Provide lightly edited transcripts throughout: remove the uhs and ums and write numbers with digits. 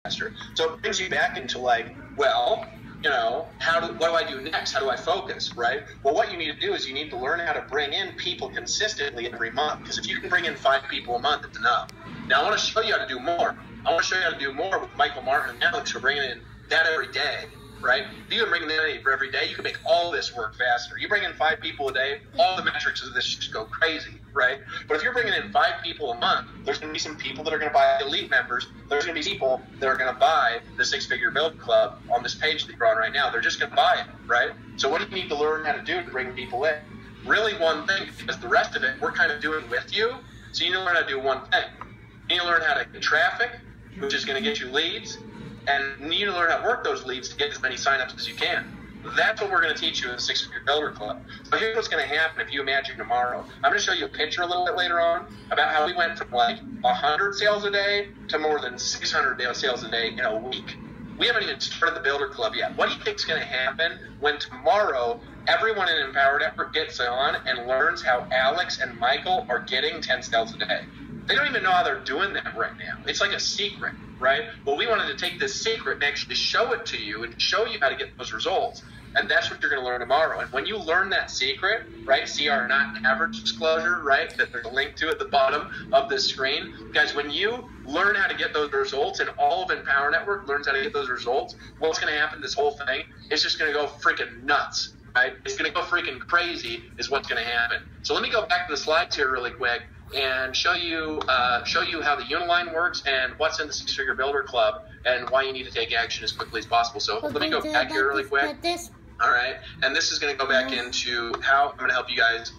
faster. So it brings you back into like, well, you know, what do I do next? How do I focus, right? Well, what you need to do is you need to learn how to bring in people consistently every month. Because if you can bring in 5 people a month, it's enough. Now, I want to show you how to do more. I want to show you how to do more with Michael Martin and Alex for bringing in that every day, right? If you can bring that in for every day, you can make all this work faster. You bring in 5 people a day, all the metrics of this just go crazy, right? But if you're bringing in 5 people a month, there's going to be some people that are going to buy elite members. There's going to be people that are going to buy the Six Figure Build Club on this page that you're on right now. They're just going to buy it, right? So what do you need to learn how to do to bring people in? Really one thing, because the rest of it we're kind of doing with you. So you need to learn how to do one thing. You need to learn how to get traffic, which is going to get you leads, and you need to learn how to work those leads to get as many signups as you can. That's what we're going to teach you in the Six Figure Builder Club. So here's what's going to happen if you imagine tomorrow. I'm going to show you a picture a little bit later on about how we went from like 100 sales a day to more than 600 sales a day in a week. We haven't even started the Builder Club yet. What do you think is going to happen when tomorrow everyone in Empowered Effort gets on and learns how Alex and Michael are getting 10 sales a day? They don't even know how they're doing that right now. It's like a secret, right? Well, we wanted to take this secret and actually show it to you and show you how to get those results. And that's what you're going to learn tomorrow. And when you learn that secret, right, see our not average disclosure, right, that there's a link to at the bottom of this screen. Guys, when you learn how to get those results and all of Empower Network learns how to get those results, what's going to happen, this whole thing, is just going to go freaking nuts, right? It's going to go freaking crazy is what's going to happen. So let me go back to the slides here really quick and show you how the Uniline works and what's in the Six Figure Builder Club and why you need to take action as quickly as possible. So let me go back here really quick. All right, and this is going to go back into how I'm going to help you guys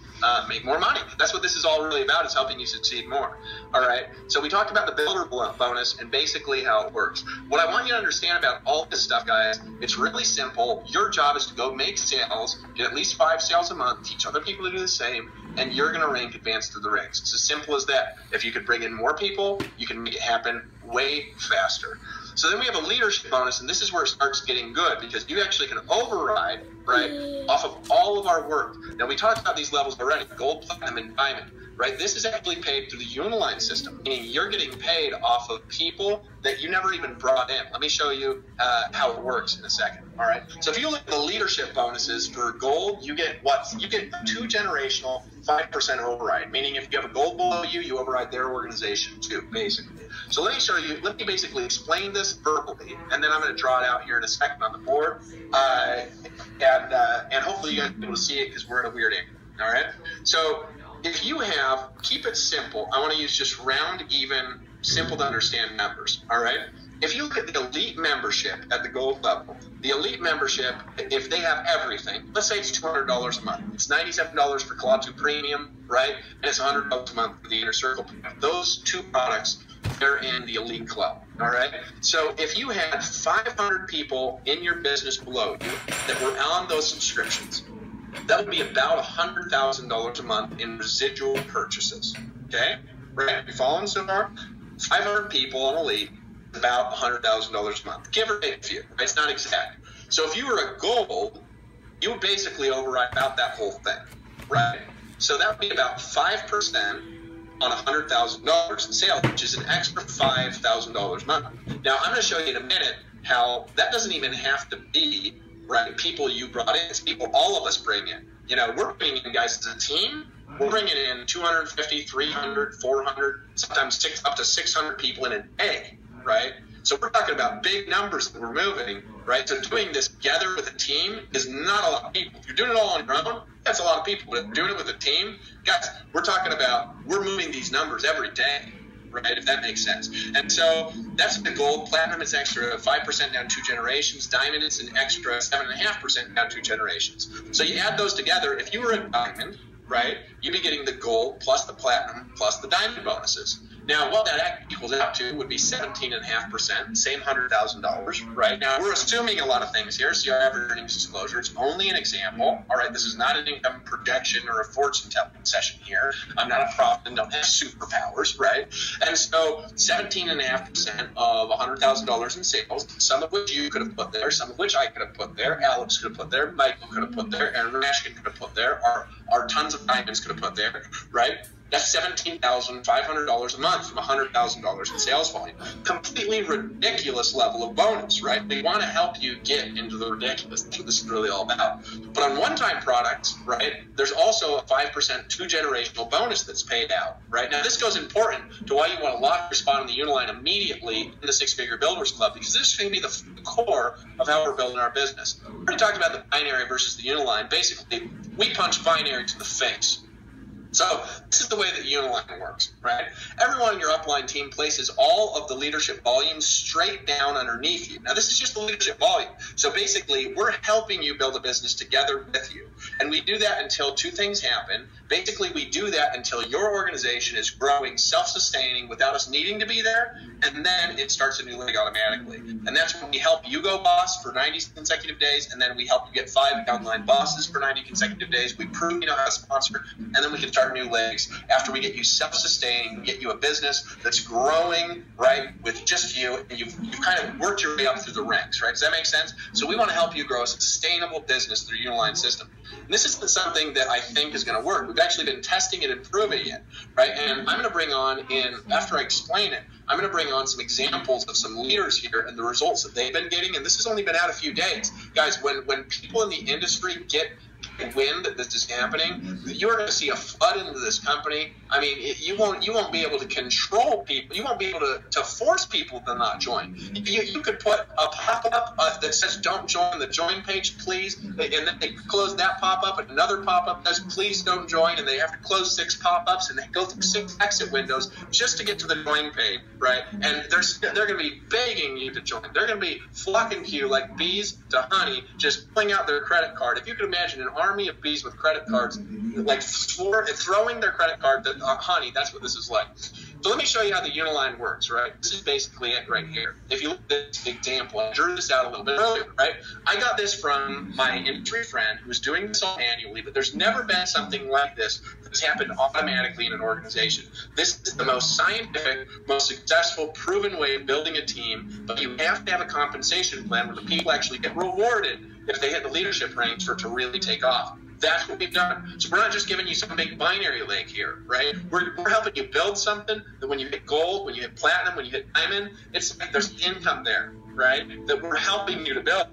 make more money. That's what this is all really about, is helping you succeed more. All right, so we talked about the builder bonus and basically how it works. What I want you to understand about all this stuff, guys, it's really simple. Your job is to go make sales, get at least 5 sales a month, teach other people to do the same, and you're going to rank advanced through the ranks. It's as simple as that. If you could bring in more people, you can make it happen way faster. So then we have a leadership bonus, and this is where it starts getting good, because you actually can override, right, off of all of our work. Now, we talked about these levels already, gold, platinum, and diamond, right? This is actually paid through the Uniline system, meaning you're getting paid off of people that you never even brought in. Let me show you how it works in a second, all right? So if you look at the leadership bonuses for gold, you get what? You get 2 generational 5% override, meaning if you have a gold below you, you override their organization too, basically. So let me show you, let me basically explain this verbally, and then I'm going to draw it out here in a second on the board, and hopefully you guys will be able to see it because we're at a weird angle, all right? So if you have, keep it simple. I want to use just round, even, simple to understand numbers, all right? If you look at the elite membership at the gold level, the elite membership, if they have everything, let's say it's $200 a month. It's $97 for Claude 2 Premium, right? And it's $100 a month for the Inner Circle. Those 2 products, they're in the elite club, all right? So if you had 500 people in your business below you that were on those subscriptions, that would be about $100,000 a month in residual purchases, okay? Right? You following so far? 500 people on elite, about $100,000 a month, give or take a few, right? It's not exact. So if you were a gold, you would basically override about that whole thing, right? So that would be about 5% on $100,000 in sales, which is an extra $5,000 a month. Now, I'm going to show you in a minute how that doesn't even have to be, right, people you brought in. It's people all of us bring in. You know, we're bringing in guys as a team. We're bringing in 250, 300, 400, sometimes up to 600 people in a day, right? So we're talking about big numbers that we're moving, right? So doing this together with a team is not a lot of people. If you're doing it all on your own, that's a lot of people. But doing it with a team, guys, we're talking about, we're moving these numbers every day, right? If that makes sense. And so that's the gold. Platinum is extra 5% down 2 generations. Diamond is an extra 7.5% down 2 generations. So you add those together. If you were a diamond, right, you'd be getting the gold plus the platinum plus the diamond bonuses. Now, what that equals out to would be 17.5%, same $100,000, right? Now, we're assuming a lot of things here. See our average earnings disclosure. It's only an example, all right? This is not an income projection or a fortune telling session here. I'm not a prophet and don't have superpowers, right? And so 17.5% of $100,000 in sales, some of which you could have put there, some of which I could have put there, Alex could have put there, Michael could have put there, Aaron Rashkin could have put there, our are tons of diamonds going to put there, right? That's $17,500 a month from $100,000 in sales volume. Completely ridiculous level of bonus, right? They want to help you get into the ridiculous. That's what this is really all about. But on one-time products, right, there's also a 5% two-generational bonus that's paid out, right? Now, this goes important to why you want to lock your spot on the Uniline immediately in the Six Figure Builders Club, because this is going to be the core of how we're building our business. We already talked about the binary versus the Uniline. Basically, we punch binary to the face. So this is the way that Uniline works, right? Everyone in your upline team places all of the leadership volume straight down underneath you. Now, this is just the leadership volume. So basically, we're helping you build a business together with you. And we do that until two things happen. Basically, we do that until your organization is growing, self-sustaining, without us needing to be there, and then it starts a new leg automatically. And that's when we help you go boss for 90 consecutive days, and then we help you get 5 downline bosses for 90 consecutive days. We prove you know how to sponsor, and then we can start new legs after we get you self-sustaining, get you a business that's growing, right, with just you, and you've kind of worked your way up through the ranks, right? Does that make sense? So we want to help you grow a sustainable business through Uniline system. And this isn't something that I think is going to work. We've actually been testing it and proving it, right? And I'm going to bring on after I explain it, I'm going to bring on some examples of some leaders here and the results that they've been getting. And this has only been out a few days. Guys, when people in the industry get wind that this is happening, you're going to see a flood into this company. I mean, you won't be able to control people. You won't be able to force people to not join. You could put a pop-up that says don't join the join page, please, and then they close that pop-up, and another pop-up says please don't join, and they have to close 6 pop-ups, and they go through 6 exit windows just to get to the join page, right? And they're going to be begging you to join. They're going to be flocking to you like bees to honey, just pulling out their credit card. If you could imagine an army of bees with credit cards, like throwing their credit card to honey, that's what this is like. So let me show you how the Uniline works, right? This is basically it right here. If you look at this example, I drew this out a little bit earlier, right? I got this from my industry friend who's doing this all manually, but there's never been something like this that's happened automatically in an organization. This is the most scientific, most successful, proven way of building a team, but you have to have a compensation plan where the people actually get rewarded if they hit the leadership ranks for it to really take off. That's what we've done. So we're not just giving you some big binary leg here, right? We're helping you build something that when you hit gold, when you hit platinum, when you hit diamond, it's like there's income there, right? That we're helping you to build.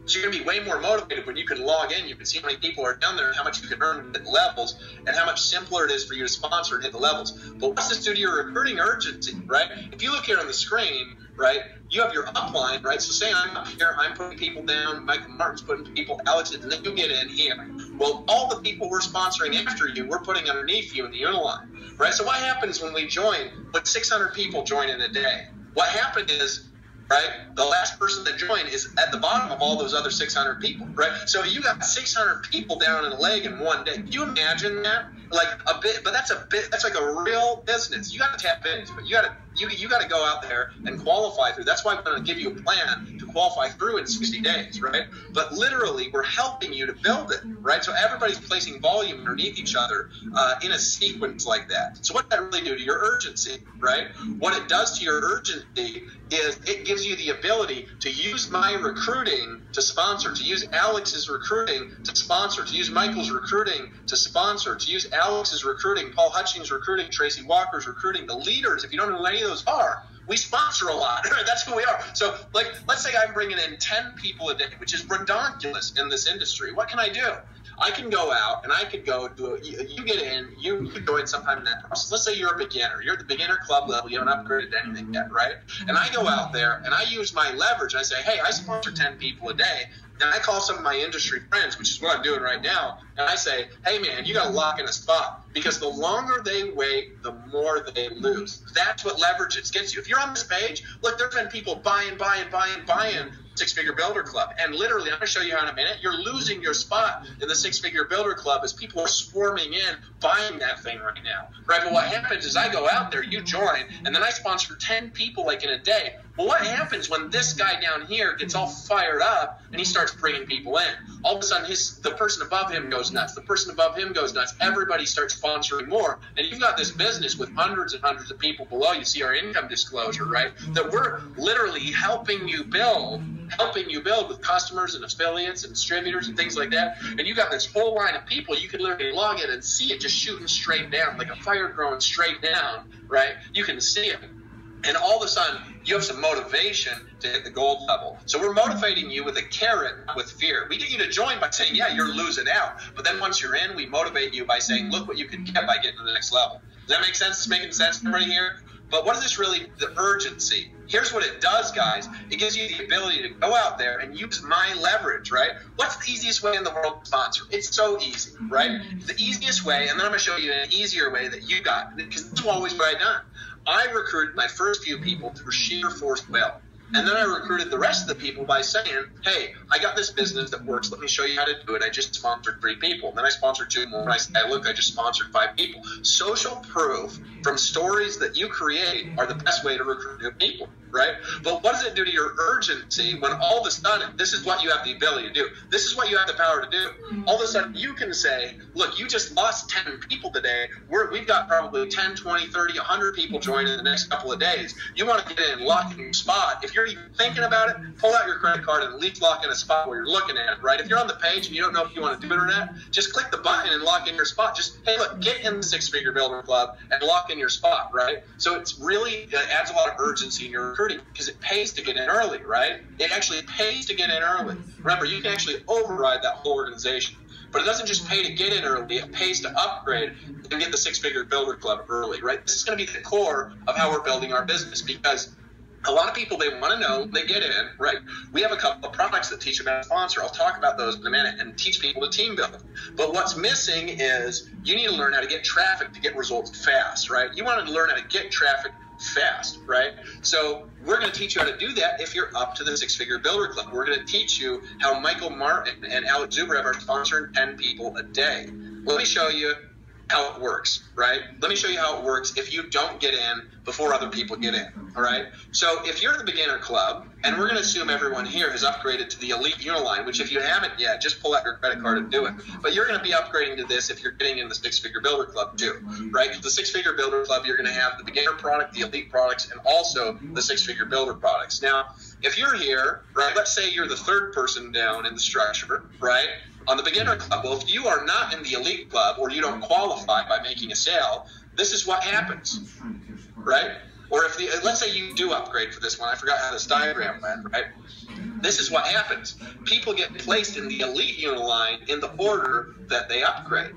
So you're going to be way more motivated when you can log in. You can see how many people are down there and how much you can earn and hit the levels and how much simpler it is for you to sponsor and hit the levels. But what's this do to your recruiting urgency, right? If you look here on the screen, right, you have your upline, right? So say I'm up here, I'm putting people down, Michael Martin's putting people, Alex, and then you get in here. Well, all the people we're sponsoring after you, we're putting underneath you in the Uniline, right? So what happens when we join, when 600 people join in a day? What happened is, right, the last person that joined is at the bottom of all those other 600 people, right? So you got 600 people down in a leg in one day. Can you imagine that? Like a bit, but that's like a real business. You got to tap into it. You got to go out there and qualify through. That's why we're going to give you a plan to qualify through in 60 days, right? But literally, we're helping you to build it, right? So everybody's placing volume underneath each other in a sequence like that. So what does that really do to your urgency, right? What it does to your urgency is it gives you the ability to use my recruiting to sponsor, to use Alex's recruiting to sponsor, to use Michael's recruiting to sponsor, to use Alex's recruiting, Paul Hutchings' recruiting, Tracy Walker's recruiting, the leaders. If you don't know who any of those are, we sponsor a lot. That's who we are. So, like, let's say I'm bringing in 10 people a day, which is redonkulous in this industry. What can I do? I can go out and I could go do you get in, you join sometime in that process. Let's say you're a beginner. You're at the beginner club level. You haven't upgraded to anything yet, right? And I go out there and I use my leverage. I say, hey, I sponsor 10 people a day. And I call some of my industry friends, which is what I'm doing right now, and I say, hey, man, you got to lock in a spot. Because the longer they wait, the more they lose. That's what leverage gets you. If you're on this page, look, there's been people buying Six Figure Builder Club. And literally, I'm going to show you how in a minute, you're losing your spot in the Six Figure Builder Club as people are swarming in, buying that thing right now. Right? But what happens is I go out there, you join, and then I sponsor 10 people like in a day. Well, what happens when this guy down here gets all fired up and he starts bringing people in? All of a sudden, the person above him goes nuts. The person above him goes nuts. Everybody starts sponsoring more. And you've got this business with hundreds and hundreds of people below. You see our income disclosure, right? That we're literally helping you build helping you build with customers and affiliates and distributors and things like that. And you got this whole line of people, you can literally log in and see it just shooting straight down, like a fire growing straight down, right? You can see it. And all of a sudden, you have some motivation to hit the gold level. So we're motivating you with a carrot, not with fear. We get you to join by saying, yeah, you're losing out. But then once you're in, we motivate you by saying, look what you can get by getting to the next level. Does that make sense? It's making sense to everybody here? But what is this really, the urgency? Here's what it does, guys. It gives you the ability to go out there and use my leverage, right? What's the easiest way in the world to sponsor? It's so easy, right? The easiest way, and then I'm going to show you an easier way that you got, because this is always what I've done. I recruited my first few people through sheer force of will. And then I recruited the rest of the people by saying, hey, I got this business that works. Let me show you how to do it. I just sponsored 3 people. And then I sponsored 2 more. And I said, look, I just sponsored 5 people. Social proof from stories that you create are the best way to recruit new people, right? But what does it do to your urgency when all of a sudden, this is what you have the ability to do. This is what you have the power to do. All of a sudden, you can say, look, you just lost 10 people today. We've got probably 10, 20, 30, 100 people join in the next couple of days. You want to get in and lock in your spot. If you're even thinking about it, pull out your credit card and at least lock in a spot where you're looking at it, right? If you're on the page and you don't know if you want to do it or not, just click the button and lock in your spot. Just, hey, look, get in the Six Figure Builder Club and lock in your spot, right? So it's really adds a lot of urgency in your recruiting because it pays to get in early, right? It actually pays to get in early. Remember, you can actually override that whole organization. But it doesn't just pay to get in early, it pays to upgrade and get the Six Figure Builder Club early, right? This is going to be the core of how we're building our business because a lot of people, they want to know, they get in, right? We have a couple of products that teach them how to sponsor. I'll talk about those in a minute and teach people to team build. But what's missing is you need to learn how to get traffic to get results fast, right? You want to learn how to get traffic fast, right? So we're going to teach you how to do that if you're up to the Six Figure Builder Club. We're going to teach you how Michael Martin and Alex Zubrev are sponsoring 10 people a day. Let me show you how it works, right? Let me show you how it works if you don't get in before other people get in, all right? So if you're in the beginner club, and we're going to assume everyone here has upgraded to the Elite Uniline, which if you haven't yet, just pull out your credit card and do it. But you're going to be upgrading to this if you're getting in the Six Figure Builder Club too, right? Because the Six Figure Builder Club, you're going to have the beginner product, the elite products, and also the Six Figure Builder products. Now, if you're here, right, let's say you're the 3rd person down in the structure, right? On the beginner club, well, if you are not in the elite club or you don't qualify by making a sale, this is what happens, right? Or if let's say you do upgrade for this one, I forgot how this diagram went, right? This is what happens. People get placed in the Elite Uniline in the order that they upgrade,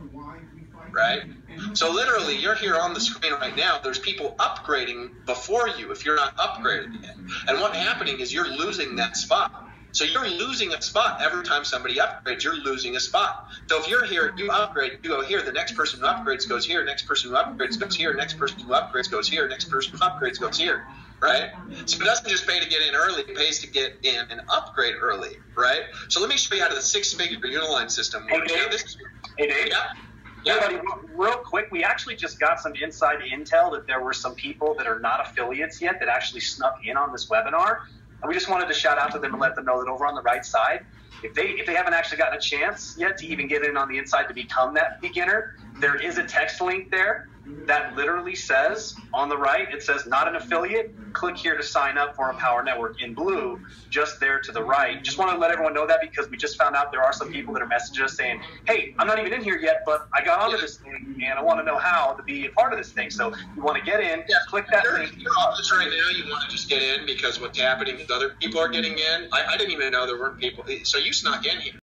right? So literally, you're here on the screen right now. There's people upgrading before you if you're not upgraded yet. And what's happening is you're losing that spot. So you're losing a spot every time somebody upgrades. You're losing a spot. So if you're here, you upgrade, you go here. The next person who upgrades goes here. Next person who upgrades goes here. Next person who upgrades goes here. Next person who upgrades goes here. Right? So it doesn't just pay to get in early. It pays to get in and upgrade early. Right? So let me show you how the Six Figure Uniline system works. Hey, Dave. Yeah. Hey, buddy, real quick, we actually just got some inside intel that there were some people that are not affiliates yet that actually snuck in on this webinar. And we just wanted to shout out to them and let them know that over on the right side, if they haven't actually gotten a chance yet to even get in on the inside to become that beginner, there is a text link there that literally says on the right, it says not an affiliate. Click here to sign up for Empower Network in blue, just there to the right. Just want to let everyone know that because we just found out there are some people that are messaging us saying, hey, I'm not even in here yet, but I got onto this thing and I want to know how to be a part of this thing. So you want to get in, click that link. Your office right now, you want to just get in because what's happening is other people are getting in. I didn't even know there weren't people. So you snuck in here.